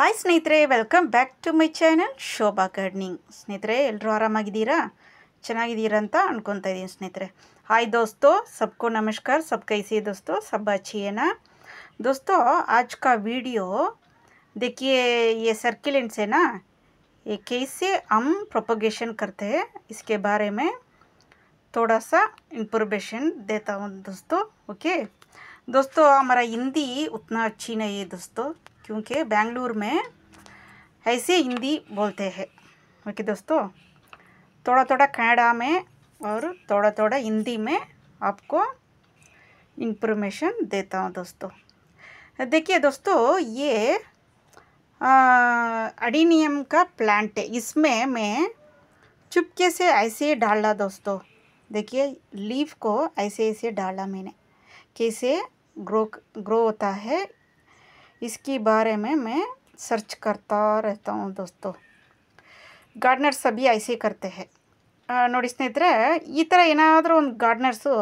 Hi ಸ್ನೇಹಿತರೆ, welcome back to my channel Shobha gardening. ಸ್ನೇಹಿತರೆ, ಎಲ್ಲರೂ ಆರಾಮಾಗಿದ್ದೀರಾ, ಚೆನ್ನಾಗಿದ್ದೀರಾ ಅಂತ ಅನ್ಕೊತಾ ಇದ್ದೀನಿ ಸ್ನೇಹಿತರೆ. हाय दोस्तों, सबको नमस्कार. सब कैसे दोस्तों, सब अच्छी है ना दोस्तों. आज का वीडियो देखिए, ये सर्किलेंट्स है ना, ये कैसे हम प्रोपगेशन करते हैं इसके बारे में थोड़ा सा इंफॉर्मेशन देता हूँ दोस्तों. ओके दोस्तों, हमारा हिंदी उतना अच्छी नहीं है दोस्तों, क्योंकि बेंगलुरु में ऐसे हिंदी बोलते हैं. ओके दोस्तों, थोड़ा थोड़ा कन्नड़ा में और थोड़ा थोड़ा हिंदी में आपको इंफॉर्मेशन देता हूँ दोस्तों. देखिए दोस्तों, ये अडीनियम का प्लांट है. इसमें मैं चुपके से ऐसे डाला दोस्तों. देखिए, लीफ को ऐसे ऐसे डाला मैंने. कैसे ग्रो होता है इसके बारे में मैं सर्च करता रहता हूँ दोस्तों. गार्डनर्स सभी ऐसे करते हैं. ನೋಡಿ ಸ್ನೇಹಿತರೆ, ಈ ಥರ ಏನಾದರೂ ಒಂದು ಗಾರ್ಡನರ್ಸು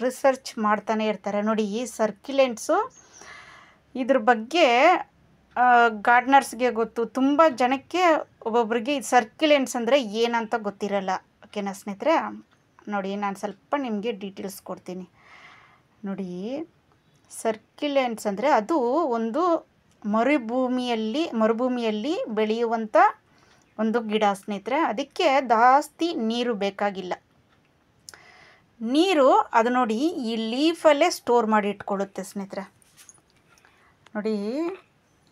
ರಿಸರ್ಚ್ ಮಾಡ್ತಾನೆ ಇರ್ತಾರೆ. ನೋಡಿ, ಈ ಸರ್ಕ್ಯುಲೆಂಟ್ಸು ಇದ್ರ ಬಗ್ಗೆ ಗಾರ್ಡನರ್ಸ್ಗೆ ಗೊತ್ತು. ತುಂಬ ಜನಕ್ಕೆ ಒಬ್ಬೊಬ್ಬರಿಗೆ ಈ ಸರ್ಕ್ಯುಲೆಂಟ್ಸ್ ಅಂದರೆ ಏನಂತ ಗೊತ್ತಿರಲ್ಲ. ಓಕೆನಾ ಸ್ನೇಹಿತರೆ? ನೋಡಿ, ನಾನು ಸ್ವಲ್ಪ ನಿಮಗೆ ಡೀಟೇಲ್ಸ್ ಕೊಡ್ತೀನಿ. ನೋಡಿ, ಸರ್ಕ್ಯುಲೆಂಟ್ಸ್ ಅಂದರೆ ಅದು ಒಂದು ಮರುಭೂಮಿಯಲ್ಲಿ ಬೆಳೆಯುವಂಥ ಒಂದು ಗಿಡ ಸ್ನೇಹಿತರೆ. ಅದಕ್ಕೆ ಜಾಸ್ತಿ ನೀರು ಬೇಕಾಗಿಲ್ಲ. ನೀರು ಅದು ನೋಡಿ ಈ ಲೀಫಲ್ಲೇ ಸ್ಟೋರ್ ಮಾಡಿ ಇಟ್ಕೊಳ್ಳುತ್ತೆ ಸ್ನೇಹಿತರೆ. ನೋಡಿ,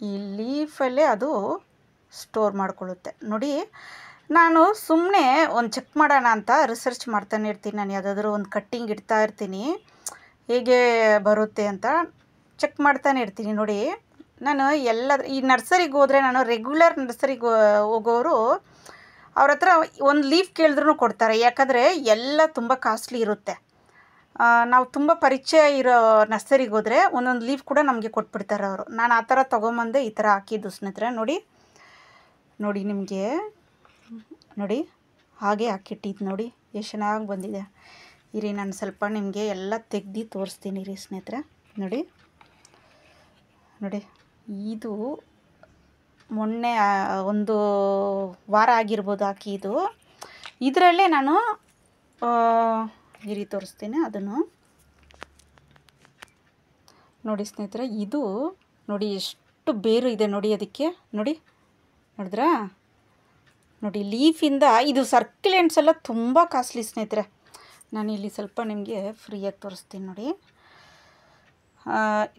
ಈ ಲೀಫಲ್ಲೇ ಅದು ಸ್ಟೋರ್ ಮಾಡ್ಕೊಳ್ಳುತ್ತೆ. ನೋಡಿ, ನಾನು ಸುಮ್ಮನೆ ಒಂದು ಚೆಕ್ ಮಾಡೋಣ ಅಂತ ರಿಸರ್ಚ್ ಮಾಡ್ತಾನೆ ಇರ್ತೀನಿ. ನಾನು ಯಾವುದಾದ್ರೂ ಒಂದು ಕಟ್ಟಿಂಗ್ ಇಡ್ತಾ ಇರ್ತೀನಿ, ಹೇಗೆ ಬರುತ್ತೆ ಅಂತ ಚೆಕ್ ಮಾಡ್ತಾನೆ ಇರ್ತೀನಿ. ನೋಡಿ, ನಾನು ಈ ನರ್ಸರಿಗೆ ಹೋದರೆ, ನಾನು ರೆಗ್ಯುಲರ್ ನರ್ಸರಿಗೆ ಹೋಗೋರು ಅವ್ರ ಹತ್ರ ಒಂದು ಲೀಫ್ ಕೇಳಿದ್ರೂ ಕೊಡ್ತಾರೆ. ಯಾಕಂದರೆ ಎಲ್ಲ ತುಂಬ ಕಾಸ್ಟ್ಲಿ ಇರುತ್ತೆ. ನಾವು ತುಂಬ ಪರಿಚಯ ಇರೋ ನರ್ಸರಿಗೆ ಹೋದರೆ ಒಂದೊಂದು ಲೀಫ್ ಕೂಡ ನಮಗೆ ಕೊಟ್ಬಿಡ್ತಾರೆ ಅವರು. ನಾನು ಆ ಥರ ತೊಗೊಂಬಂದೆ ಈ ಥರ ಹಾಕಿದ್ದು ಸ್ನೇಹಿತರೆ. ನೋಡಿ ನಿಮಗೆ ನೋಡಿ ಹಾಗೆ ಹಾಕಿಟ್ಟಿದ್ದು. ನೋಡಿ ಎಷ್ಟು ಚೆನ್ನಾಗಿ ಬಂದಿದೆ. ಇರಿ, ನಾನು ಸ್ವಲ್ಪ ನಿಮಗೆ ಎಲ್ಲ ತೆಗ್ದು ತೋರಿಸ್ತೀನಿ ರೀ ಸ್ನೇಹಿತರೆ. ನೋಡಿ, ಇದು ಮೊನ್ನೆ ಒಂದು ವಾರ ಆಗಿರ್ಬೋದು ಹಾಕಿದ್ದು. ಇದರಲ್ಲೇ ನಾನು ಈ ರೀತಿ ತೋರಿಸ್ತೀನಿ ಅದನ್ನು. ನೋಡಿ ಸ್ನೇಹಿತರೆ, ಇದು ನೋಡಿ ಎಷ್ಟು ಬೇರು ಇದೆ ನೋಡಿ ಅದಕ್ಕೆ. ನೋಡಿದ್ರಾ? ನೋಡಿ, ಲೀಫಿಂದ ಇದು ಸರ್ಕ್ಯುಲೆಂಟ್ಸ್ ಎಲ್ಲ ತುಂಬ ಕಾಸ್ಟ್ಲಿ ಸ್ನೇಹಿತರೆ. ನಾನು ಇಲ್ಲಿ ಸ್ವಲ್ಪ ನಿಮಗೆ ಫ್ರೀಯಾಗಿ ತೋರಿಸ್ತೀನಿ. ನೋಡಿ,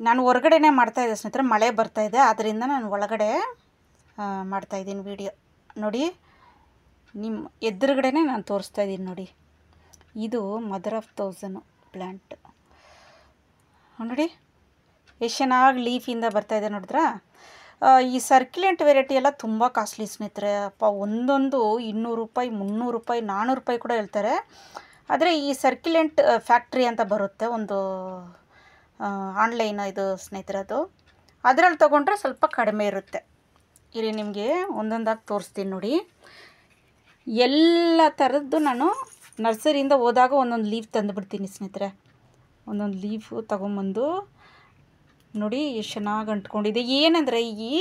ನಾನು ಹೊರಗಡೆನೇ ಮಾಡ್ತಾಯಿದ್ದೆ ಸ್ನೇಹಿತರೆ. ಮಳೆ ಬರ್ತಾಯಿದೆ, ಆದ್ದರಿಂದ ನಾನು ಒಳಗಡೆ ಮಾಡ್ತಾಯಿದ್ದೀನಿ ವಿಡಿಯೋ. ನೋಡಿ, ನಿಮ್ಮ ಎದುರುಗಡೆನೇ ನಾನು ತೋರಿಸ್ತಾಯಿದ್ದೀನಿ. ನೋಡಿ, ಇದು ಮದರ್ ಆಫ್ 1000 ಪ್ಲ್ಯಾಂಟ್. ನೋಡಿ ಎಷ್ಟು ಚೆನ್ನಾಗಿ ಲೀಫಿಂದ ಬರ್ತಾಯಿದೆ. ನೋಡಿದ್ರಾ? ಈ ಸರ್ಕ್ಯುಲೆಂಟ್ ವೆರೈಟಿ ಎಲ್ಲ ತುಂಬ ಕಾಸ್ಟ್ಲಿ ಸ್ನೇಹಿತರೆ. ಒಂದೊಂದು 200 ರೂಪಾಯಿ, 300 ರೂಪಾಯಿ, 400 ರೂಪಾಯಿ ಕೂಡ ಹೇಳ್ತಾರೆ. ಆದರೆ ಈ ಸರ್ಕ್ಯುಲೆಂಟ್ ಫ್ಯಾಕ್ಟ್ರಿ ಅಂತ ಬರುತ್ತೆ ಒಂದು ಆನ್ಲೈನ್ ಇದು ಸ್ನೇಹಿತರೆ. ಅದರಲ್ಲಿ ತೊಗೊಂಡ್ರೆ ಸ್ವಲ್ಪ ಕಡಿಮೆ ಇರುತ್ತೆ. ಇಲ್ಲಿ ನಿಮಗೆ ಒಂದೊಂದಾಗಿ ತೋರಿಸ್ತೀನಿ. ನೋಡಿ, ಎಲ್ಲ ಥರದ್ದು ನಾನು ನರ್ಸರಿಯಿಂದ ಹೋದಾಗ ಒಂದೊಂದು ಲೀಫ್ ತಂದುಬಿಡ್ತೀನಿ ಸ್ನೇಹಿತರೆ. ಒಂದೊಂದು ಲೀಫು ತೊಗೊಂಬಂದು ನೋಡಿ ಎಷ್ಟು ಚೆನ್ನಾಗಿ ಅಂಟ್ಕೊಂಡಿದೆ. ಏನಂದರೆ ಈ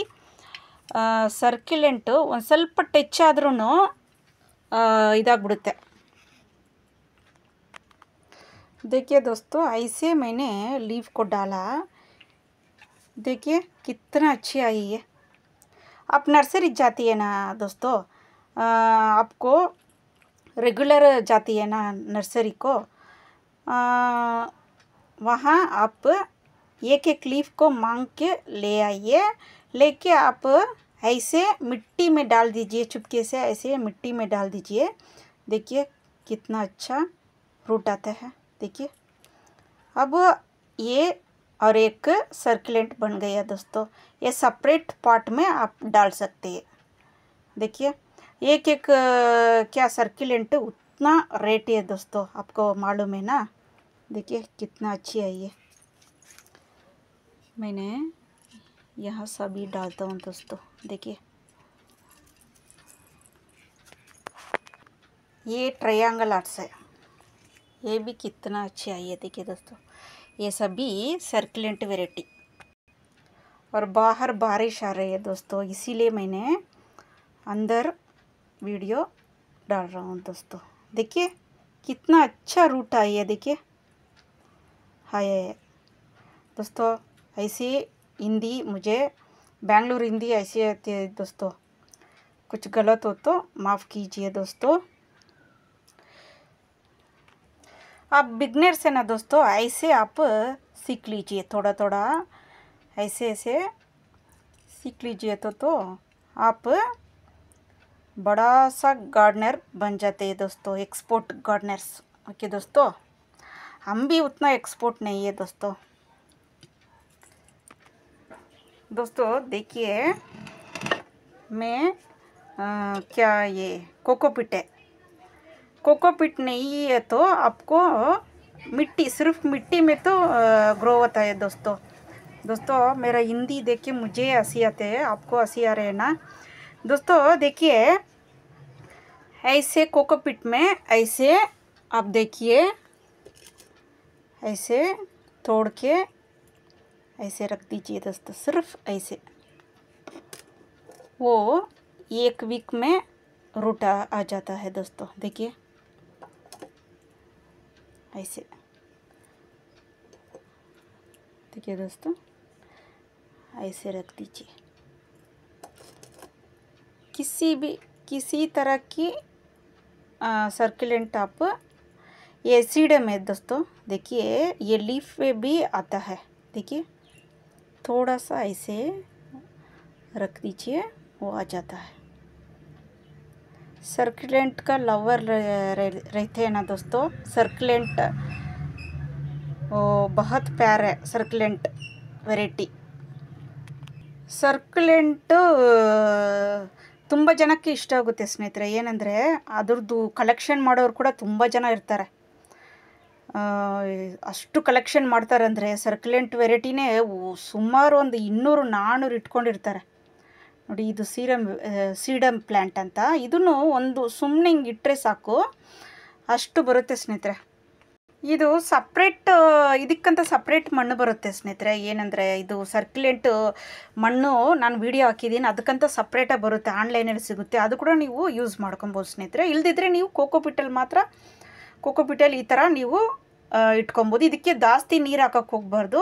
ಸರ್ಕ್ಯುಲೆಂಟು ಒಂದು ಸ್ವಲ್ಪ ಟಚ್ ಆದ್ರೂ ಇದಾಗ್ಬಿಡುತ್ತೆ. देखिए दोस्तों, ऐसे मैंने लीफ को डाला. देखिए कितना अच्छी आई है. आप नर्सरी जाती है ना दोस्तों, आपको रेगुलर जाती है ना नर्सरी को, वहाँ आप एक एक लीफ को मांग के ले आइए. लेके आप ऐसे मिट्टी में डाल दीजिए. चुपके से ऐसे मिट्टी में डाल दीजिए. देखिए कितना अच्छा रूट आता है. देखिए, अब ये और एक सर्कुलेंट बन गया दोस्तों. ये सेपरेट पॉट में आप डाल सकते हैं. देखिए, एक क्या सर्कुलेंट उतना रेट है दोस्तों, आपको मालूम है ना. देखिए कितना अच्छी है ये. मैंने यहाँ सभी डालता हूँ दोस्तों. देखिए, ये ट्रायंगल आर्ट्स है. ये भी कितना अच्छी आई है. देखिए दोस्तों, ये सभी सर्कुलेंट वेराइटी. और बाहर बारिश आ रही है दोस्तों, इसीलिए मैंने अंदर वीडियो डाल रहा हूँ दोस्तों। देखिए कितना अच्छा रूट आई है, देखिए हाय दोस्तों। ऐसी हिंदी मुझे बेंगलुरु हिंदी ऐसी आती है दोस्तों, कुछ गलत हो तो माफ़ कीजिए दोस्तों। आप बिगनर्स है ना दोस्तों, ऐसे आप सीख लीजिए, थोड़ा थोड़ा ऐसे ऐसे सीख लीजिए तो आप बड़ा सा गार्डनर बन जाते हैं दोस्तों, एक्सपोर्ट गार्डनर्स। ओके दोस्तों, हम भी उतना एक्सपोर्ट नहीं है दोस्तों। दोस्तों देखिए मैं क्या ये कोकोपीट है, कोकोपीट नहीं है तो आपको मिट्टी, सिर्फ मिट्टी में तो ग्रो होता है दोस्तों। दोस्तों मेरा हिंदी देखिए, मुझे हंसी आते हैं, आपको हंसी आ रहे हैं ना दोस्तों। देखिए ऐसे कोकोपीट में ऐसे आप देखिए, ऐसे तोड़ के ऐसे रख दीजिए दोस्तों, सिर्फ ऐसे। वो 1 वीक में रूट आ जाता है दोस्तों। देखिए ऐसे, देखिए दोस्तों ऐसे रख दीजिए। किसी तरह की सर्कुलेंट आप, ये सीडम है दोस्तों। देखिए ये लीफ पे भी आता है, देखिए थोड़ा सा ऐसे रख दीजिए, वो आ जाता है। सर्कुलेंट का लवर रहते हैं ना दोस्तों, सर्कुलेंट वो बहुत प्यारा है, सर्कुलेंट ವೆರೈಟಿ। ಸರ್ಕ್ಯುಲೆಂಟು ತುಂಬ ಜನಕ್ಕೆ ಇಷ್ಟ ಆಗುತ್ತೆ ಸ್ನೇಹಿತರೆ, ಏನಂದರೆ ಅದರದ್ದು ಕಲೆಕ್ಷನ್ ಮಾಡೋರು ಕೂಡ ತುಂಬ ಜನ ಇರ್ತಾರೆ। ಅಷ್ಟು ಕಲೆಕ್ಷನ್ ಮಾಡ್ತಾರೆ ಅಂದರೆ ಸರ್ಕ್ಯುಲೆಂಟ್ ವೆರೈಟಿನೇ ಸುಮಾರು ಒಂದು 200-400 ಇಟ್ಕೊಂಡಿರ್ತಾರೆ ನೋಡಿ। ಇದು ಸೀಡಮ್ ಪ್ಲ್ಯಾಂಟ್ ಅಂತ, ಇದನ್ನು ಒಂದು ಸುಮ್ಮನೆ ಹಿಂಗೆ ಇಟ್ಟರೆ ಸಾಕು, ಅಷ್ಟು ಬರುತ್ತೆ ಸ್ನೇಹಿತರೆ। ಇದು ಸಪ್ರೇಟ್, ಇದಕ್ಕಂತ ಸಪ್ರೇಟ್ ಮಣ್ಣು ಬರುತ್ತೆ ಸ್ನೇಹಿತರೆ। ಏನಂದರೆ ಇದು ಸರ್ಕ್ಯುಲೆಂಟ್ ಮಣ್ಣು ನಾನು ವಿಡಿಯೋ ಹಾಕಿದ್ದೀನಿ, ಅದಕ್ಕಂತ ಸಪ್ರೇಟಾಗಿ ಬರುತ್ತೆ, ಆನ್ಲೈನಲ್ಲಿ ಸಿಗುತ್ತೆ, ಅದು ಕೂಡ ನೀವು ಯೂಸ್ ಮಾಡ್ಕೊಬೋದು ಸ್ನೇಹಿತರೆ। ಇಲ್ದಿದ್ರೆ ನೀವು ಕೋಕೋಪೀಟಲ್ಲಿ ಮಾತ್ರ, ಕೋಕೋಪೀಟಲ್ಲಿ ಈ ಥರ ನೀವು ಇಟ್ಕೊಬೋದು। ಇದಕ್ಕೆ ಜಾಸ್ತಿ ನೀರು ಹಾಕೋಕ್ಕೆ ಹೋಗಬಾರ್ದು,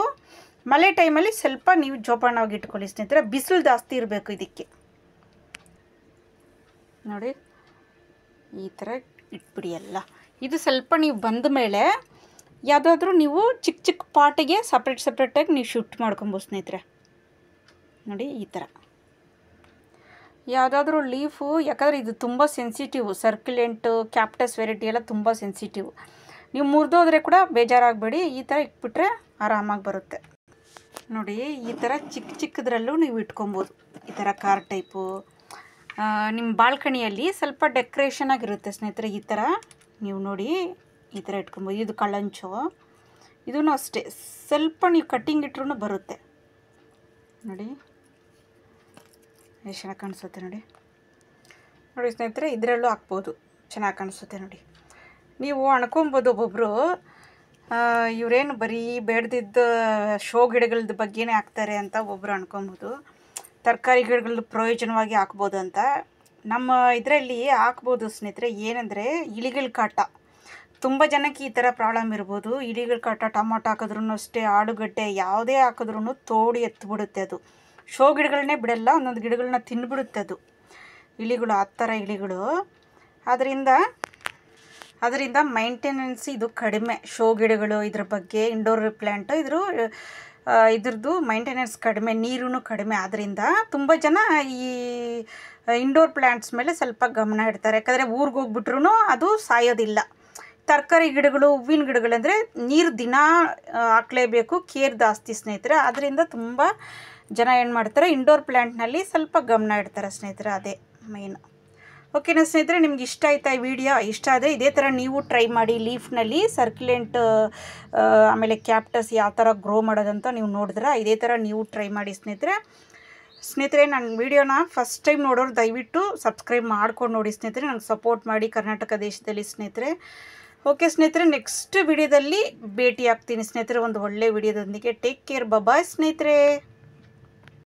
ಮಳೆ ಟೈಮಲ್ಲಿ ಸ್ವಲ್ಪ ನೀವು ಜೋಪಾನವಾಗಿ ಇಟ್ಕೊಳ್ಳಿ ಸ್ನೇಹಿತರೆ, ಬಿಸಿಲು ಜಾಸ್ತಿ ಇರಬೇಕು ಇದಕ್ಕೆ ನೋಡಿ। ಈ ಥರ ಇಟ್ಬಿಡಿ ಎಲ್ಲ। ಇದು ಸ್ವಲ್ಪ ನೀವು ಬಂದ ಮೇಲೆ ಯಾವುದಾದ್ರೂ ನೀವು ಚಿಕ್ಕ ಚಿಕ್ಕ ಪಾಟಿಗೆ ಸಪ್ರೇಟಾಗಿ ನೀವು ಶಿಫ್ಟ್ ಮಾಡ್ಕೊಬೋದು ಸ್ನೇಹಿತರೆ ನೋಡಿ। ಈ ಥರ ಯಾವುದಾದ್ರೂ ಲೀಫು, ಯಾಕಂದರೆ ಇದು ತುಂಬ ಸೆನ್ಸಿಟಿವ್, ಸರ್ಕ್ಯುಲೆಂಟು ಕ್ಯಾಪ್ಟಸ್ ವೆರೈಟಿ ಎಲ್ಲ ತುಂಬ ಸೆನ್ಸಿಟಿವ್। ನೀವು ಮುರಿದೋದ್ರೆ ಕೂಡ ಬೇಜಾರಾಗಬೇಡಿ, ಈ ಥರ ಇಟ್ಬಿಟ್ರೆ ಆರಾಮಾಗಿ ಬರುತ್ತೆ ನೋಡಿ। ಈ ಥರ ಚಿಕ್ಕದ್ರಲ್ಲೂ ನೀವು ಇಟ್ಕೊಬೋದು, ಈ ಥರ ಕಾರ್ ಟೈಪು ನಿಮ್ಮ ಬಾಲ್ಕನಿಯಲ್ಲಿ ಸ್ವಲ್ಪ ಡೆಕೋರೇಷನ್ ಆಗಿರುತ್ತೆ ಸ್ನೇಹಿತರೆ। ಈ ಥರ ನೀವು ನೋಡಿ ಈ ಥರ ಇಟ್ಕೊಬೋದು। ಇದು ಕಳಂಚು, ಇದೂ ಅಷ್ಟೇ, ಸ್ವಲ್ಪ ನೀವು ಕಟ್ಟಿಂಗ್ ಇಟ್ರೂ ಬರುತ್ತೆ ನೋಡಿ, ಎಷ್ಟು ಚೆನ್ನಾಗಿ ಕಾಣಿಸುತ್ತೆ ನೋಡಿ ಸ್ನೇಹಿತರೆ। ಇದರಲ್ಲೂ ಹಾಕ್ಬೋದು, ಚೆನ್ನಾಗಿ ಕಾಣಿಸುತ್ತೆ ನೋಡಿ। ನೀವು ಅನ್ಕೊಬೋದು ಒಬ್ಬೊಬ್ಬರು ಇವರೇನು ಬರೀ ಬೇಡದಿದ್ದ ಶೋ ಗಿಡಗಳದ ಬಗ್ಗೆನೇ ಹಾಕ್ತಾರೆ ಅಂತ ಒಬ್ಬರು ಅನ್ಕೊಬೋದು, ತರಕಾರಿ ಗಿಡಗಳದ್ದು ಪ್ರಯೋಜನವಾಗಿ ಹಾಕ್ಬೋದು ಅಂತ। ನಮ್ಮ ಇದರಲ್ಲಿ ಹಾಕ್ಬೋದು ಸ್ನೇಹಿತರೆ। ಏನಂದರೆ ಇಲಿಗಳ ಕಾಟ, ತುಂಬ ಜನಕ್ಕೆ ಈ ಥರ ಪ್ರಾಬ್ಲಮ್ ಇರ್ಬೋದು, ಇಲಿಗಳ ಕಾಟ, ಟೊಮೊಟೊ ಹಾಕಿದ್ರೂ ಅಷ್ಟೇ, ಆಲೂಗಡ್ಡೆ ಯಾವುದೇ ಹಾಕಿದ್ರೂ ತೋಡಿ ಎತ್ತಿಬಿಡುತ್ತೆ ಅದು, ಶೋ ಗಿಡಗಳನ್ನೇ ಬಿಡಲ್ಲ, ಒಂದೊಂದು ಗಿಡಗಳನ್ನ ತಿಂದುಬಿಡುತ್ತೆ ಅದು ಇಲಿಗಳು, ಆ ಥರ ಇಲಿಗಳು। ಅದರಿಂದ ಮೈಂಟೆನೆನ್ಸ್ ಇದು ಕಡಿಮೆ, ಶೋ ಗಿಡಗಳು ಇದ್ರ ಬಗ್ಗೆ, ಇಂಡೋರ್ ಪ್ಲ್ಯಾಂಟು ಇದ್ರದ್ದು ಮೈಂಟೆನೆನ್ಸ್ ಕಡಿಮೆ, ನೀರೂ ಕಡಿಮೆ, ಆದ್ದರಿಂದ ತುಂಬ ಜನ ಈ ಇಂಡೋರ್ ಪ್ಲ್ಯಾಂಟ್ಸ್ ಮೇಲೆ ಸ್ವಲ್ಪ ಗಮನ ಇಡ್ತಾರೆ, ಯಾಕಂದರೆ ಊರಿಗೆ ಹೋಗ್ಬಿಟ್ರೂ ಅದು ಸಾಯೋದಿಲ್ಲ। ತರಕಾರಿ ಗಿಡಗಳು, ಹೂವಿನ ಗಿಡಗಳಂದರೆ ನೀರು ದಿನ ಹಾಕಲೇಬೇಕು, ಕೇರ್ ಜಾಸ್ತಿ ಸ್ನೇಹಿತರೆ, ಅದರಿಂದ ತುಂಬ ಜನ ಏನು ಮಾಡ್ತಾರೆ, ಇಂಡೋರ್ ಪ್ಲ್ಯಾಂಟ್ನಲ್ಲಿ ಸ್ವಲ್ಪ ಗಮನ ಇಡ್ತಾರೆ ಸ್ನೇಹಿತರೆ, ಅದೇ ಮೇಯ್ನು। ಓಕೆನಾ ಸ್ನೇಹಿತರೆ, ನಿಮ್ಗೆ ಇಷ್ಟ ಆಯ್ತಾ ಈ ವಿಡಿಯೋ? ಇಷ್ಟ ಆದರೆ ಇದೇ ಥರ ನೀವು ಟ್ರೈ ಮಾಡಿ, ಲೀಫ್ನಲ್ಲಿ ಸರ್ಕ್ಯುಲೆಂಟ್ ಆಮೇಲೆ ಕ್ಯಾಪ್ಟಸ್ ಯಾವ ಥರ ಗ್ರೋ ಮಾಡೋದಂತ ನೀವು ನೋಡಿದ್ರೆ ಇದೇ ಥರ ನೀವು ಟ್ರೈ ಮಾಡಿ ಸ್ನೇಹಿತರೆ। ನನ್ನ ವಿಡಿಯೋನ ಫಸ್ಟ್ ಟೈಮ್ ನೋಡೋರು ದಯವಿಟ್ಟು ಸಬ್ಸ್ಕ್ರೈಬ್ ಮಾಡ್ಕೊಂಡು ನೋಡಿ ಸ್ನೇಹಿತರೆ, ನನಗೆ ಸಪೋರ್ಟ್ ಮಾಡಿ ಕರ್ನಾಟಕ ದೇಶದಲ್ಲಿ ಸ್ನೇಹಿತರೆ। ಓಕೆ ಸ್ನೇಹಿತರೆ, ನೆಕ್ಸ್ಟ್ ವಿಡಿಯೋದಲ್ಲಿ ಭೇಟಿ ಆಗ್ತೀನಿ ಸ್ನೇಹಿತರೆ, ಒಂದು ಒಳ್ಳೆ ವಿಡಿಯೋದೊಂದಿಗೆ। ಟೇಕ್ ಕೇರ್, ಬಾಯ್ ಸ್ನೇಹಿತರೆ।